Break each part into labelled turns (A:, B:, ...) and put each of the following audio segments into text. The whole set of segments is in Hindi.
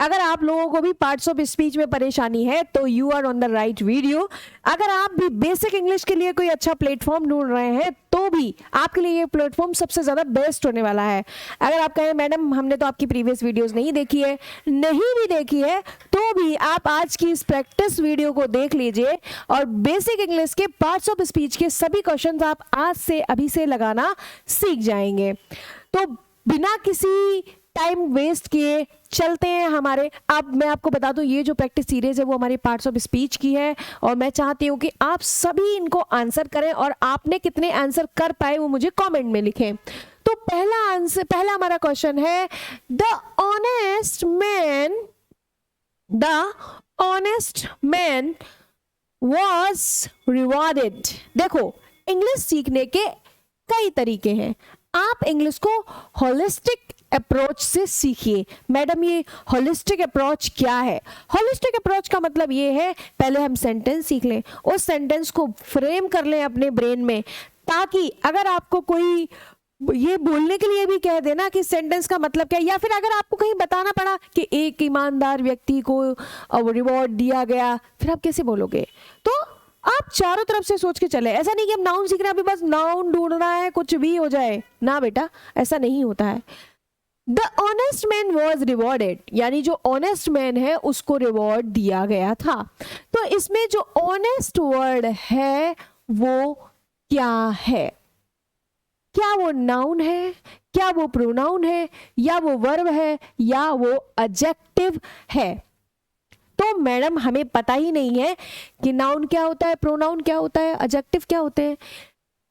A: अगर आप लोगों को भी पार्ट्स ऑफ स्पीच में परेशानी है तो you are on the right video. अगर आप भी बेसिक इंग्लिश के लिए कोई अच्छा प्लेटफॉर्म ढूंढ रहे हैं तो भी आपके लिए ये प्लेटफॉर्म सबसे ज्यादा बेस्ट होने वाला है। अगर आप कहें मैडम हमने तो आपकी प्रीवियस वीडियोस नहीं देखी है, नहीं भी देखी है, तो भी आप आज की इस प्रैक्टिस वीडियो को देख लीजिए और बेसिक इंग्लिश के पार्ट्स ऑफ स्पीच के सभी क्वेश्चंस आप आज से अभी से लगाना सीख जाएंगे। तो बिना किसी टाइम वेस्ट किए चलते हैं हमारे। अब मैं आपको बता दूं ये जो प्रैक्टिस सीरीज है वो हमारी पार्ट्स ऑफ स्पीच की है और मैं चाहती हूं कि आप सभी इनको आंसर करें और आपने कितने आंसर कर पाए वो मुझे कमेंट में लिखें। तो पहला हमारा क्वेश्चन है the honest man was rewarded। देखो इंग्लिश सीखने के कई तरीके हैं। आप इंग्लिश को होलिस्टिक अप्रोच से सीखिए। मैडम ये होलिस्टिक अप्रोच क्या है? होलिस्टिक अप्रोच का मतलब ये है पहले हम सेंटेंस सीख लें, उस सेंटेंस को फ्रेम कर लें अपने ब्रेन में, ताकि अगर आपको कोई ये बोलने के लिए भी कह देना कि सेंटेंस का मतलब क्या है, या फिर अगर आपको कहीं बताना पड़ा कि एक ईमानदार व्यक्ति को रिवॉर्ड दिया गया, फिर आप कैसे बोलोगे? तो आप चारों तरफ से सोच के चले। ऐसा नहीं कि हम नाउन सीख रहे हैं अभी बस नाउन ढूंढना है कुछ भी हो जाए, ना बेटा ऐसा नहीं होता है। The honest man was rewarded, यानी जो ऑनेस्ट मैन है उसको रिवॉर्ड दिया गया था। तो इसमें जो ऑनेस्ट वर्ड है वो क्या है? क्या वो नाउन है, क्या वो प्रोनाउन है, या वो वर्ब है, या वो एडजेक्टिव है? तो मैडम हमें पता ही नहीं है कि नाउन क्या होता है, प्रोनाउन क्या होता है, एडजेक्टिव क्या होते हैं।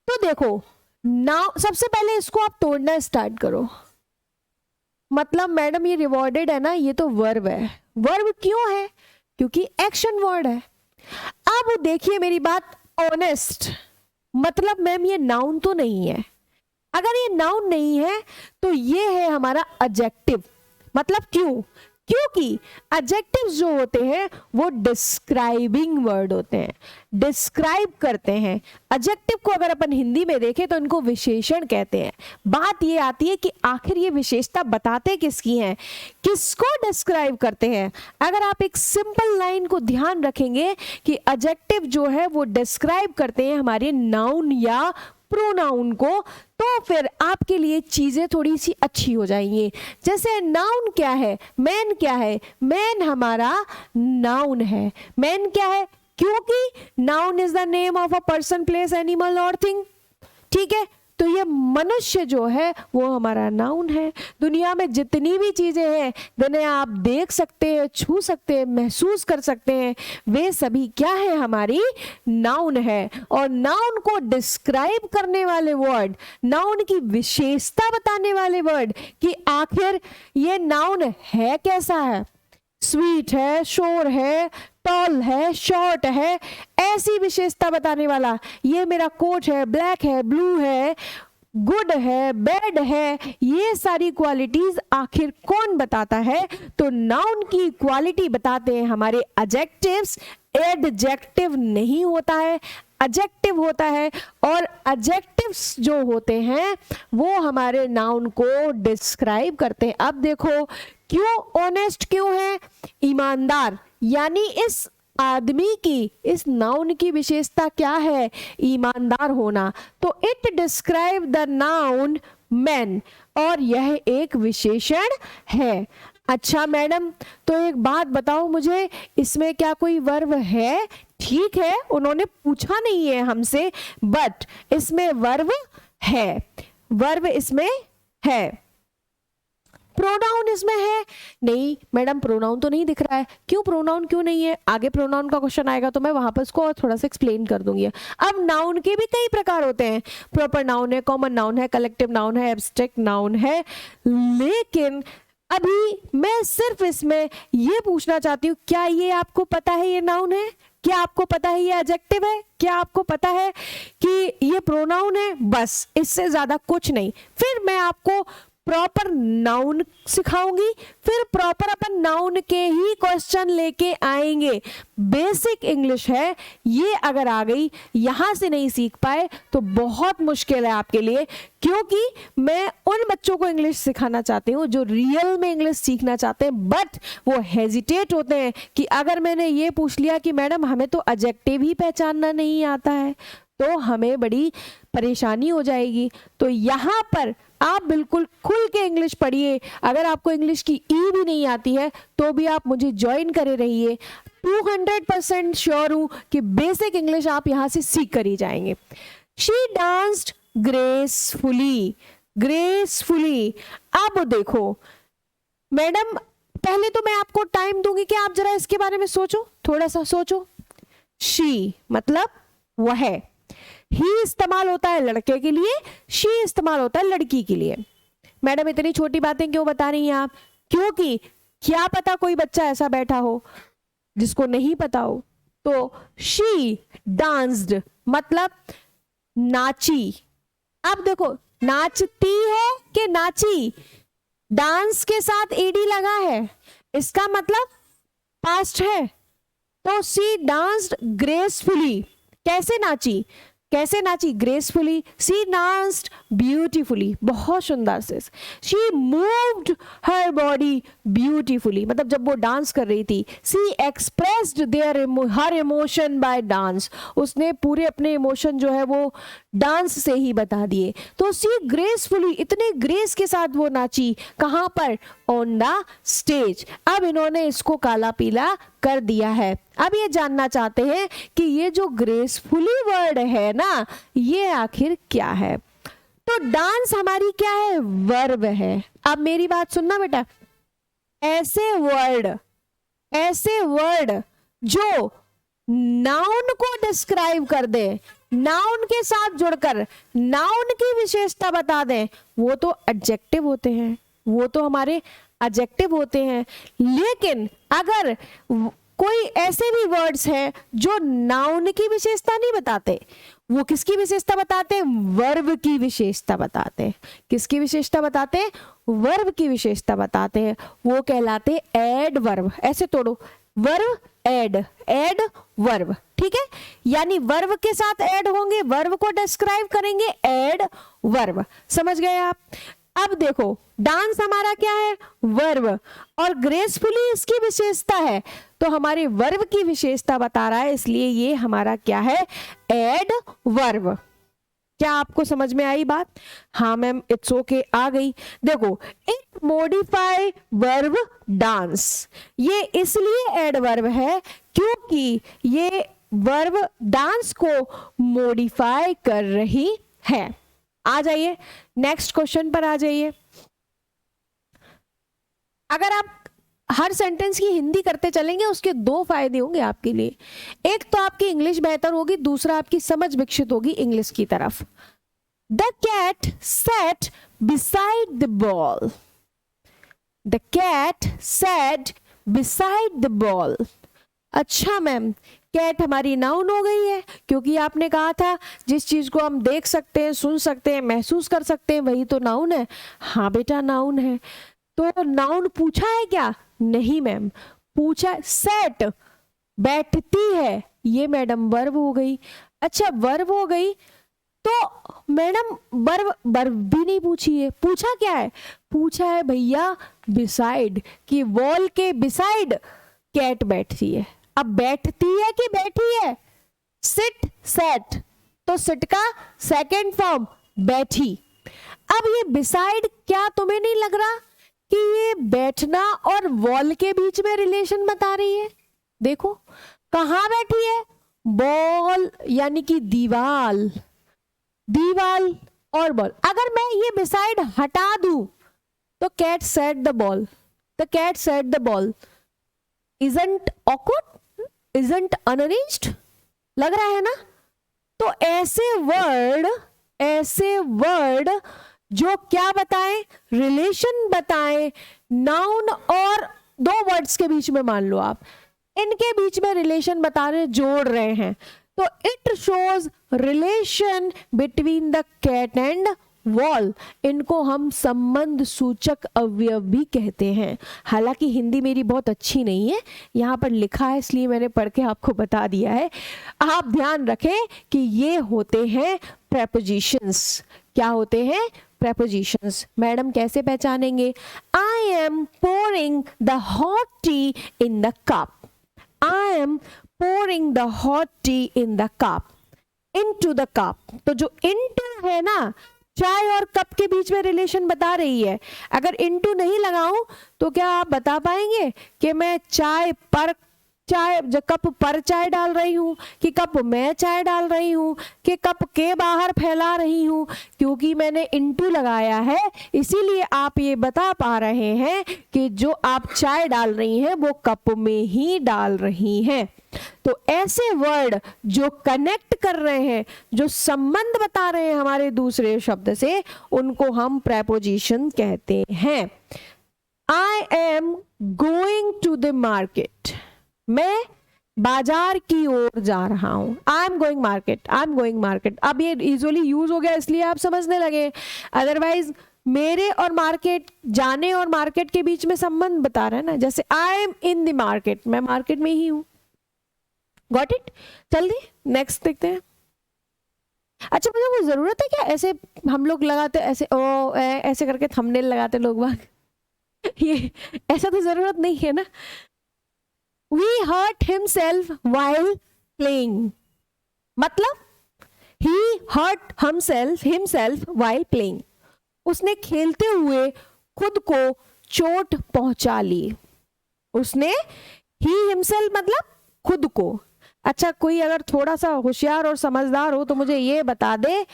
A: तो देखो नाउन, सबसे पहले इसको आप तोड़ना स्टार्ट करो। मतलब मैडम ये रिवॉर्डेड है ना, ये तो वर्ब है। वर्ब क्यों है? क्योंकि एक्शन वर्ड है। अब देखिए मेरी बात, ऑनेस्ट मतलब मैम ये नाउन तो नहीं है। अगर ये नाउन नहीं है तो ये है हमारा एडजेक्टिव। मतलब क्यों? क्योंकि एडजेक्टिव्स जो होते हैं वो डिस्क्राइबिंग वर्ड होते हैं, डिस्क्राइब करते हैं। एडजेक्टिव को अगर अपन हिंदी में देखें तो इनको विशेषण कहते हैं। बात ये आती है कि आखिर ये विशेषता बताते किसकी हैं, किसको डिस्क्राइब करते हैं। अगर आप एक सिंपल लाइन को ध्यान रखेंगे कि एडजेक्टिव जो है वो डिस्क्राइब करते हैं हमारे नाउन या प्रोनाउन को, तो फिर आपके लिए चीजें थोड़ी सी अच्छी हो जाएंगी। जैसे नाउन क्या है, मैन क्या है? मैन हमारा नाउन है। मैन क्या है? क्योंकि noun is the name of a person, place, animal और थिंग। ठीक है, तो ये मनुष्य जो है वो हमारा नाउन है। दुनिया में जितनी भी चीजें हैं जिन्हें आप देख सकते हैं, छू सकते हैं, महसूस कर सकते हैं, वे सभी क्या है? हमारी नाउन है। और नाउन को डिस्क्राइब करने वाले वर्ड, नाउन की विशेषता बताने वाले वर्ड कि आखिर ये नाउन है कैसा है, स्वीट है, शोर है, टॉल है, शॉर्ट है, ऐसी विशेषता बताने वाला। ये मेरा कोट है, ब्लैक है, ब्लू है, गुड है, बैड है, ये सारी क्वालिटीज आखिर कौन बताता है? तो नाउन की क्वालिटी बताते हैं हमारे एडजेक्टिव्स। एडजेक्टिव नहीं होता है, एडजेक्टिव होता है। और एडजेक्टिव्स जो होते हैं वो हमारे नाउन को डिस्क्राइब करते हैं। अब देखो क्यों ऑनेस्ट क्यों है? ईमानदार, यानी इस आदमी की, इस नाउन की विशेषता क्या है? ईमानदार होना। तो it describe the noun man, और यह एक विशेषण है। अच्छा मैडम तो एक बात बताओ मुझे, इसमें क्या कोई वर्ब है? ठीक है, उन्होंने पूछा नहीं है हमसे, बट इसमें वर्ब है, वर्ब इसमें है। प्रोनाउन इसमें है? नहीं मैडम प्रोनाउन तो नहीं दिख रहा है। क्यों प्रोनाउन क्यों नहीं है? आगे प्रोनाउन का क्वेश्चन आएगा तो मैं वहां पर इसको और थोड़ा सा एक्सप्लेन कर दूंगी। अब नाउन के भी कई प्रकार होते हैं। प्रॉपर नाउन है, कॉमन नाउन है, कलेक्टिव नाउन है, एब्स्ट्रैक्ट नाउन है। लेकिन अभी मैं सिर्फ इसमें ये पूछना चाहती हूँ, क्या ये आपको पता है ये नाउन है? क्या आपको पता है ये एडजेक्टिव है? क्या आपको पता है कि ये प्रोनाउन है? बस इससे ज्यादा कुछ नहीं। फिर मैं आपको प्रॉपर नाउन सिखाऊंगी, फिर प्रॉपर अपन नाउन के ही क्वेश्चन लेके आएंगे। बेसिक इंग्लिश है ये, अगर आ गई यहां से नहीं सीख पाए तो बहुत मुश्किल है आपके लिए, क्योंकि मैं उन बच्चों को इंग्लिश सिखाना चाहती हूँ जो रियल में इंग्लिश सीखना चाहते हैं, बट वो हेजिटेट होते हैं कि अगर मैंने ये पूछ लिया कि मैडम हमें तो एडजेक्टिव ही पहचानना नहीं आता है तो हमें बड़ी परेशानी हो जाएगी। तो यहाँ पर आप बिल्कुल खुल के इंग्लिश पढ़िए। अगर आपको इंग्लिश की ई भी नहीं आती है तो भी आप मुझे ज्वाइन करे रहिए। 200% श्योर हूं कि बेसिक इंग्लिश आप यहां से सीख कर ही जाएंगे। She danced gracefully, gracefully. अब देखो मैडम, पहले तो मैं आपको टाइम दूंगी कि आप जरा इसके बारे में सोचो, थोड़ा सा सोचो। शी मतलब वह, ही इस्तेमाल होता है लड़के के लिए, शी इस्तेमाल होता है लड़की के लिए। मैडम इतनी छोटी बातें क्यों बता रही हैं आप? क्योंकि क्या पता कोई बच्चा ऐसा बैठा हो जिसको नहीं पता हो। तो शी डांस्ड मतलब नाची। अब देखो नाचती है कि नाची, डांस के साथ ईडी लगा है, इसका मतलब पास्ट है। तो शी डांस्ड ग्रेसफुली, कैसे नाची, कैसे नाची? ग्रेसफुली। शी डांस्ड ब्यूटीफुली, बहुत सुंदर से। She moved her body beautifully, मतलब जब वो डांस कर रही थी। She expressed their her emotion by dance, उसने पूरे अपने इमोशन जो है वो डांस से ही बता दिए। तो शी ग्रेसफुली, इतने ग्रेस के साथ वो नाची। कहां पर? On the stage. अब इन्होंने इसको काला पीला कर दिया है। अब ये जानना चाहते हैं कि ये जो ग्रेसफुली वर्ड है ना, ये आखिर क्या है। तो डांस हमारी क्या है? वर्ब है। अब मेरी बात सुनना बेटा, ऐसे वर्ड जो नाउन को डिस्क्राइब कर दे, नाउन के साथ जुड़कर नाउन की विशेषता बता दें, वो तो एडजेक्टिव होते हैं, वो तो हमारे एडजेक्टिव होते हैं। लेकिन अगर कोई ऐसे भी वर्ड्स हैं जो नाउन की विशेषता नहीं बताते, वो किसकी विशेषता बताते हैं? वर्ब की विशेषता बताते हैं। किसकी विशेषता बताते हैं? वर्ब की विशेषता बताते हैं। वो कहलाते एड वर्ब। ऐसे तोड़ो, वर्ब एड, एड वर्ब, ठीक है। यानी वर्ब के साथ ऐड होंगे, वर्ब को डिस्क्राइब करेंगे, ऐड वर्ब। समझ गए आप? अब देखो डांस हमारा क्या है? वर्ब, और ग्रेसफुली इसकी विशेषता है, तो हमारे वर्ब की विशेषता बता रहा है, इसलिए ये हमारा क्या है? Adverb. क्या आपको समझ में आई बात? हाँ मैम, इट्स ओके, आ गई। देखो, इट मॉडिफाई वर्ब डांस, ये इसलिए एड वर्ब है क्योंकि ये वर्ब डांस को मॉडिफाई कर रही है। आ जाइए नेक्स्ट क्वेश्चन पर आ जाइए। अगर आप हर सेंटेंस की हिंदी करते चलेंगे, उसके दो फायदे होंगे आपके लिए। एक तो आपकी इंग्लिश बेहतर होगी, दूसरा आपकी समझ विकसित होगी इंग्लिश की तरफ। The cat sat beside the ball, the cat sat beside the ball. अच्छा मैम, कैट हमारी नाउन हो गई है, क्योंकि आपने कहा था जिस चीज को हम देख सकते हैं, सुन सकते हैं, महसूस कर सकते हैं, वही तो नाउन है। हाँ बेटा, नाउन है। तो नाउन पूछा है क्या? नहीं मैम, पूछा सेट बैठती है, ये मैडम वर्ब हो गई। अच्छा वर्ब हो गई, तो मैडम वर्ब भी नहीं पूछी है, पूछा क्या है? पूछा है भैया बिसाइड, कि वॉल के बिसाइड कैट बैठती है। अब बैठती है कि बैठी है? सिट सेट, तो सिट का सेकंड फॉर्म बैठी। अब ये बिसाइड, क्या तुम्हें नहीं लग रहा कि ये बैठना और वॉल के बीच में रिलेशन बता रही है? देखो कहां बैठी है? बॉल यानी कि दीवाल, दीवाल और बॉल। अगर मैं ये बिसाइड हटा दूं तो cat sat the ball, the cat sat the ball. Isn't awkward, isn't unarranged लग रहा है ना? तो ऐसे वर्ड जो क्या बताएं? रिलेशन बताएं, नाउन और दो वर्ड्स के बीच में, मान लो आप इनके बीच में रिलेशन बता रहे, जोड़ रहे हैं, तो it shows relation between the cat and wall, इनको हम संबंध सूचक अवयव भी कहते हैं। हालांकि हिंदी मेरी बहुत अच्छी नहीं है, यहाँ पर लिखा है इसलिए मैंने पढ़ के आपको बता दिया है। आप ध्यान रखें कि ये होते हैं प्रेपोजिशंस। क्या होते हैं? प्रेपोजिशंस। मैडम कैसे पहचानेंगे? I am pouring the hot T in the cup. I am pouring the hot T in the cup. Into the cup, तो जो इनटू है ना, चाय और कप के बीच में रिलेशन बता रही है। अगर इनटू नहीं लगाऊं तो क्या आप बता पाएंगे कि मैं कप पर चाय डाल रही हूं, कि कप में चाय डाल रही हूं, कि कप के बाहर फैला रही हूं? क्योंकि मैंने इनटू लगाया है, इसीलिए आप ये बता पा रहे हैं कि जो आप चाय डाल रही हैं वो कप में ही डाल रही हैं। तो ऐसे वर्ड जो कनेक्ट कर रहे हैं, जो संबंध बता रहे हैं हमारे दूसरे शब्द से, उनको हम प्रेपोजिशन कहते हैं। I am going to the market, मैं बाजार की ओर जा रहा हूं। I am going market, I am going market. अब ये यूजुअली यूज हो गया इसलिए आप समझने लगे, अदरवाइज मेरे और मार्केट, जाने और मार्केट के बीच में संबंध बता रहा है ना। जैसे I am in the market, मैं मार्केट में ही हूं। Got it? जल्दी नेक्स्ट देखते हैं। अच्छा, मुझे वो जरूरत है क्या ऐसे हम लोग लगाते, ऐसे ओ ऐसे करके थंबनेल लगाते लोग बाग ये ऐसा तो जरूरत नहीं है ना। We hurt himself while playing, मतलब he hurt himself while playing, उसने खेलते हुए खुद को चोट पहुंचा ली। उसने he himself मतलब खुद को। अच्छा, कोई अगर थोड़ा सा होशियार और समझदार हो तो मुझे ये बता दे,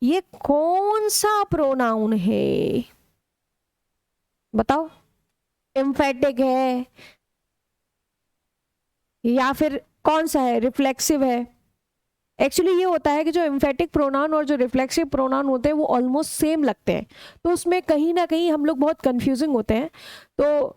A: ये कौन सा प्रोनाउन है? बताओ। एम्फेटिक है या फिर कौन सा है? रिफ्लेक्सिव है। एक्चुअली ये होता है कि जो एम्फेटिक प्रोनाउन और जो रिफ्लेक्सिव प्रोनाउन होते हैं वो ऑलमोस्ट सेम लगते हैं, तो उसमें कहीं ना कहीं हम लोग बहुत कंफ्यूजिंग होते हैं। तो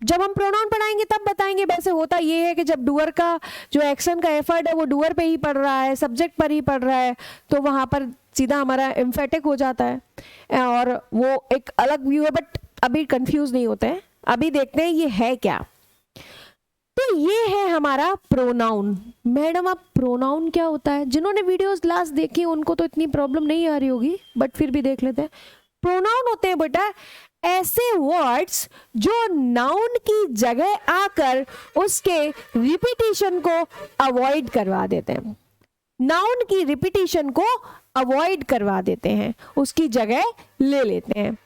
A: जब हम प्रोनाउन पढ़ाएंगे तब बताएंगे। वैसे होता ये है कि जब डूअर का जो एक्शन का एफर्ट है वो डूअर पे ही पड़ रहा है, सब्जेक्ट पर ही पड़ रहा है, तो वहां पर सीधा हमारा एम्फेटिक हो जाता है और वो एक अलग व्यू है। बट अभी कंफ्यूज नहीं होते हैं, अभी देखते हैं ये है क्या। तो ये है हमारा प्रोनाउन। मैडम आप प्रोनाउन क्या होता है? जिन्होंने वीडियोस लास्ट देखी उनको तो इतनी प्रॉब्लम नहीं आ रही होगी, बट फिर भी देख लेते हैं। प्रोनाउन होते हैं बेटा ऐसे वर्ड्स जो नाउन की जगह आकर उसके रिपीटिशन को अवॉइड करवा देते हैं। नाउन की रिपीटिशन को अवॉइड करवा देते हैं, उसकी जगह ले लेते हैं।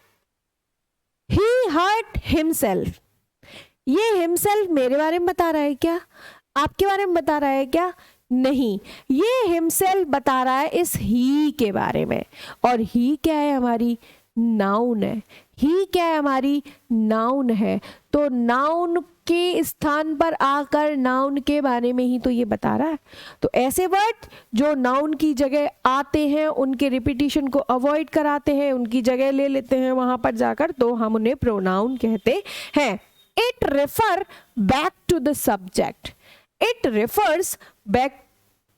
A: He hurt himself, ये हिमसेल्फ मेरे बारे में बता रहा है क्या? आपके बारे में बता रहा है क्या? नहीं, ये हिमसेल्फ बता रहा है इस ही के बारे में। और ही क्या है? हमारी नाउन है। ही क्या है? हमारी नाउन है। तो नाउन के स्थान पर आकर नाउन के बारे में ही तो ये बता रहा है। तो ऐसे वर्ड जो नाउन की जगह आते हैं, उनके रिपीटिशन को अवॉइड कराते हैं, उनकी जगह ले लेते हैं वहां पर जाकर, तो हम उन्हें प्रोनाउन कहते हैं। It refer back to the subject. It refers back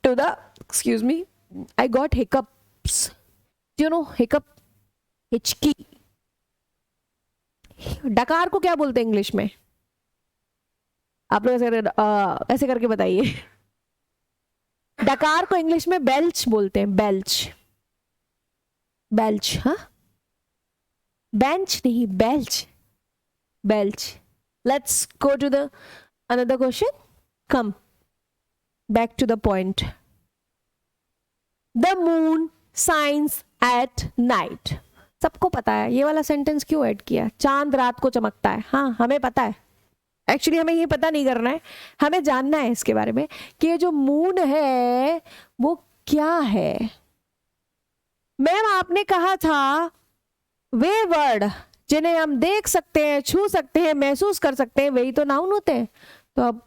A: to the, excuse me, I got hiccups. Do you know hiccup? हिचकी। डकार को क्या बोलते हैं इंग्लिश में? आप लोग ऐसे करके बताइए। डकार को इंग्लिश में बेल्च बोलते हैं। Belch, belch. हाँ, बेंच नहीं, belch, belch. Let's go to the another question. Come back to the point. The moon shines at night. सबको पता है। ये वाला सेंटेंस क्यों ऐड किया? चांद रात को चमकता है। हाँ, हमें पता है। एक्चुअली हमें ये पता नहीं करना है, हमें जानना है इसके बारे में कि ये जो मून है वो क्या है। मैम आपने कहा था वे वर्ड जिन्हें हम देख सकते हैं, छू सकते हैं, महसूस कर सकते हैं, वही तो नाउन होते हैं। तो अब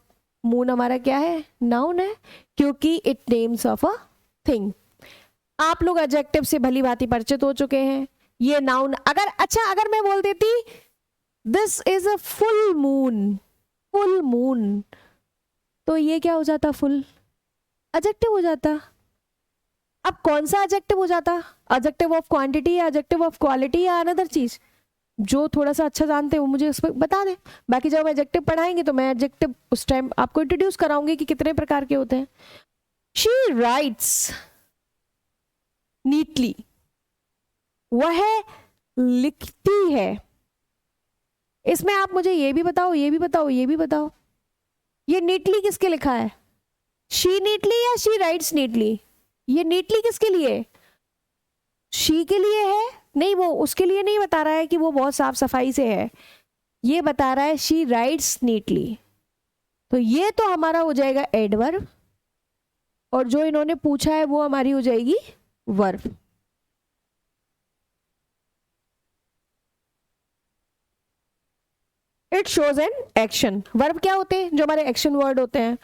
A: मून हमारा क्या है? नाउन है, क्योंकि it names of a thing. आप लोग एडजेक्टिव से भली भांति परिचित हो चुके हैं। ये नाउन अगर मैं बोल देती this is a full moon, full moon, तो ये क्या हो जाता? फुल एडजेक्टिव हो जाता। अब कौन सा एडजेक्टिव हो जाता, एडजेक्टिव ऑफ क्वांटिटी या एडजेक्टिव ऑफ क्वालिटी या अनदर चीज? जो थोड़ा सा अच्छा जानते हैं वो मुझे उस पर बता दें। बाकी जब एडजेक्टिव पढ़ाएंगे तो मैं एडजेक्टिव उस टाइम आपको इंट्रोड्यूस कराऊंगी कि कितने प्रकार के होते हैं। शी राइट्स नीटली, वह लिखती है। इसमें आप मुझे ये भी बताओ, ये भी बताओ, ये भी बताओ, ये नीटली किसके लिखा है? शी नीटली या शी राइट्स नीटली? ये नीटली किसके लिए? शी के लिए है? नहीं, वो उसके लिए नहीं बता रहा है कि वो बहुत साफ सफाई से है, ये बता रहा है शी राइट्स नीटली। तो ये तो हमारा हो जाएगा एडवर्ब, और जो इन्होंने पूछा है वो हमारी हो जाएगी verb. It shows an action. Verb क्या होते हैं? जो हमारे एक्शन वर्ड होते हैं।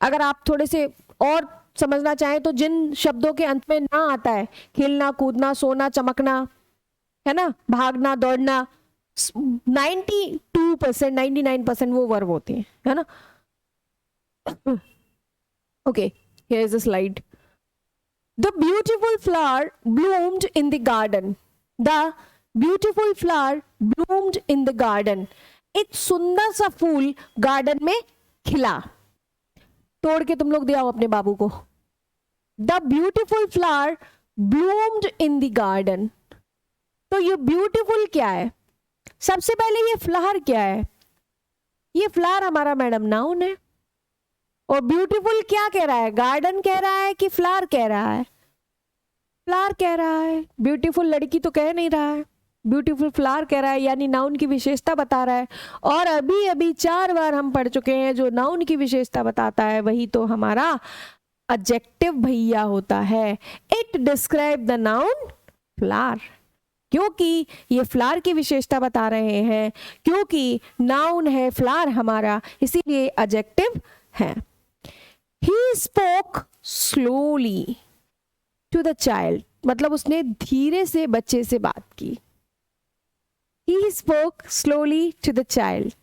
A: अगर आप थोड़े से और समझना चाहें तो जिन शब्दों के अंत में ना आता है, खेलना, कूदना, सोना, चमकना, है ना, भागना, दौड़ना, 92%, 99% वो वर्ब होते हैं, है ना। Okay, here is a slide. The beautiful flower bloomed in the garden. The beautiful flower bloomed in the garden. एक सुंदर सा फूल गार्डन में खिला। तोड़ के तुम लोग दिया हो अपने बाबू को। The beautiful flower bloomed in the garden. तो ये ब्यूटीफुल क्या है? सबसे पहले ये फ्लावर क्या है? ये फ्लावर हमारा मैडम नाउन है। और ब्यूटीफुल क्या कह रहा है? गार्डन कह रहा है कि फ्लावर कह रहा है? फ्लावर कह रहा है। ब्यूटीफुल लड़की तो कह नहीं रहा है, ब्यूटीफुल फ्लावर कह रहा है, यानी नाउन की विशेषता बता रहा है। और अभी अभी 4 बार हम पढ़ चुके हैं, जो नाउन की विशेषता बताता है वही तो हमारा एडजेक्टिव भैया होता है। It describe the noun flower. क्योंकि ये फ्लावर की विशेषता बता रहे हैं, क्योंकि नाउन है फ्लावर हमारा, इसीलिए एडजेक्टिव है। He spoke slowly to the child, मतलब उसने धीरे से बच्चे से बात की। He spoke slowly to the child।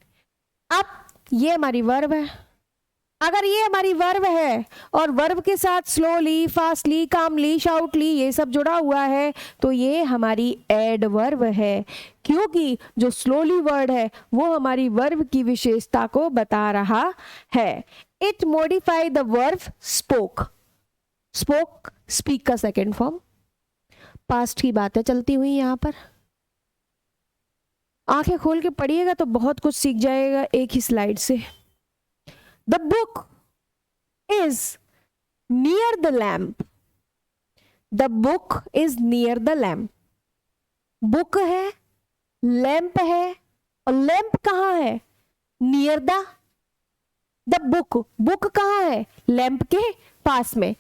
A: अब ये हमारी वर्ब है। अगर ये हमारी वर्ब है और वर्ब के साथ स्लोली, फास्टली, कामली, शाउटली ये सब जुड़ा हुआ है, तो ये हमारी एडवर्ब है। क्योंकि जो स्लोली वर्ड है वो हमारी वर्ब की विशेषता को बता रहा है। It modify the verb spoke. Spoke speak का सेकेंड फॉर्म। पास्ट की बातें चलती हुई यहाँ पर। आंखें खोल के पढ़िएगा तो बहुत कुछ सीख जाएगा एक ही स्लाइड से। The book is near the lamp. The book is near the lamp. Book है, लैंप है, और लैंप कहाँ है? Near the book. बुक कहाँ है? लैंप के पास में।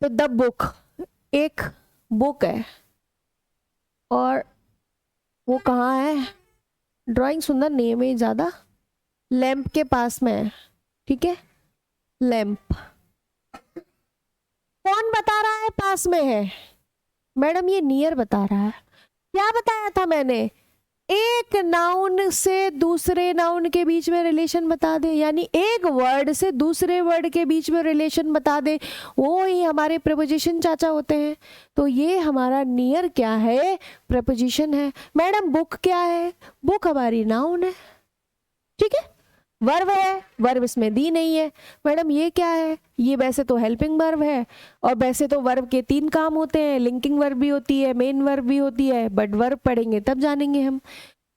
A: तो द बुक एक बुक है, और वो कहाँ है? ड्राइंग सुंदर नहीं है मेरी ज़्यादा, लैंप के पास में है, ठीक है। लैंप कौन बता रहा है पास में है? मैडम ये नियर बता रहा है। क्या बताया था मैंने? एक नाउन से दूसरे नाउन के बीच में रिलेशन बता दे, यानी एक वर्ड से दूसरे वर्ड के बीच में रिलेशन बता दे, वो ही हमारे प्रपोजिशन चाचा होते हैं। तो ये हमारा नियर क्या है? प्रपोजिशन है। मैडम बुक क्या है? बुक हमारी नाउन है, ठीक है। वर्ब है, वर्ब इसमें दी नहीं है। मैडम ये क्या है? ये वैसे तो हेल्पिंग वर्ब है, और वैसे तो वर्ब के 3 काम होते हैं, लिंकिंग वर्ब भी होती है, मेन वर्ब भी होती है, बट वर्ब पढ़ेंगे तब जानेंगे हम।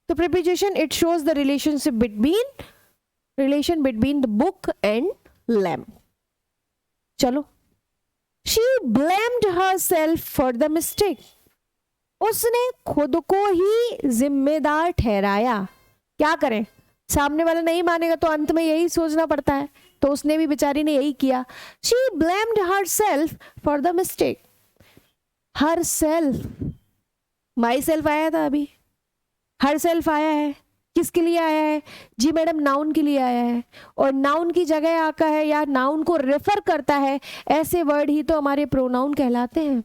A: तो preposition it shows the relation between the book and lamp. चलो, she blamed herself for the mistake. उसने खुद को ही जिम्मेदार ठहराया। क्या करें, सामने वाला नहीं मानेगा तो अंत में यही सोचना पड़ता है, तो उसने भी बेचारी ने यही किया। She blamed herself for the mistake. Herself, my self आया था अभी, हरसेल्फ आया है, किसके लिए आया है? जी मैडम नाउन के लिए आया है, और नाउन की जगह आका है या नाउन को रेफर करता है, ऐसे वर्ड ही तो हमारे प्रोनाउन कहलाते हैं।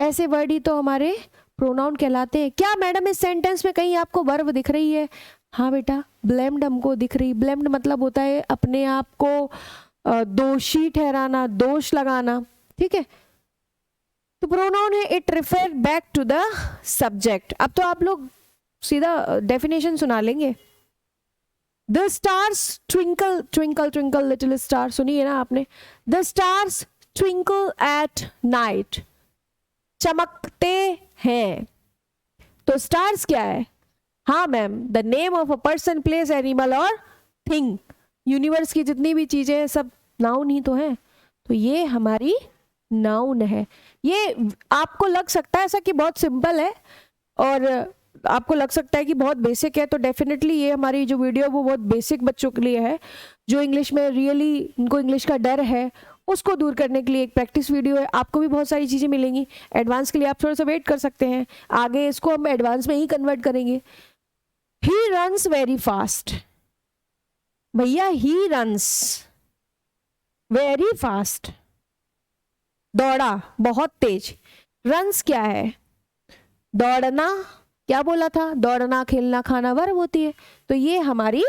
A: ऐसे वर्ड ही तो हमारे प्रोनाउन कहलाते हैं। क्या मैडम इस सेंटेंस में कहीं आपको वर्ब दिख रही है? हाँ बेटा, ब्लेम्ड हमको दिख रही। ब्लेम्ड मतलब होता है अपने आप को दोषी ठहराना, दोष लगाना, ठीक है। तो प्रोनाउन है it refer back to the subject. अब तो आप लोग सीधा डेफिनेशन सुना लेंगे। The stars twinkle twinkle twinkle little star, सुनिए ना आपने। The stars twinkle at night, चमकते हैं। तो स्टार्स क्या है? हाँ ma'am, the name of a person, place, animal और थिंग। यूनिवर्स की जितनी भी चीजें हैं सब नाउन ही तो है, तो ये हमारी नाउन है। ये आपको लग सकता है ऐसा कि बहुत सिंपल है और आपको लग सकता है कि बहुत बेसिक है, तो डेफिनेटली ये हमारी जो वीडियो है वो बहुत बेसिक बच्चों के लिए है। जो इंग्लिश में रियली इनको इंग्लिश का डर है उसको दूर करने के लिए एक प्रैक्टिस वीडियो है। आपको भी बहुत सारी चीज़ें मिलेंगी। एडवांस के लिए आप थोड़ा सा वेट कर सकते हैं, आगे इसको हम एडवांस में ही कन्वर्ट करेंगे। ही रन्स वेरी फास्ट, भैया ही रन्स वेरी फास्ट, दौड़ा बहुत तेज। रन्स क्या है? दौड़ना, क्या बोला था? दौड़ना, खेलना, खाना वर्ब होती है, तो ये हमारी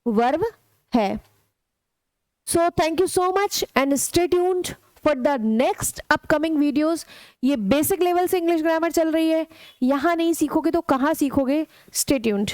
A: वर्ब है। So thank you so much and stay tuned for the next upcoming videos. ये बेसिक लेवल से इंग्लिश ग्रामर चल रही है, यहाँ नहीं सीखोगे तो कहाँ सीखोगे? Stay tuned.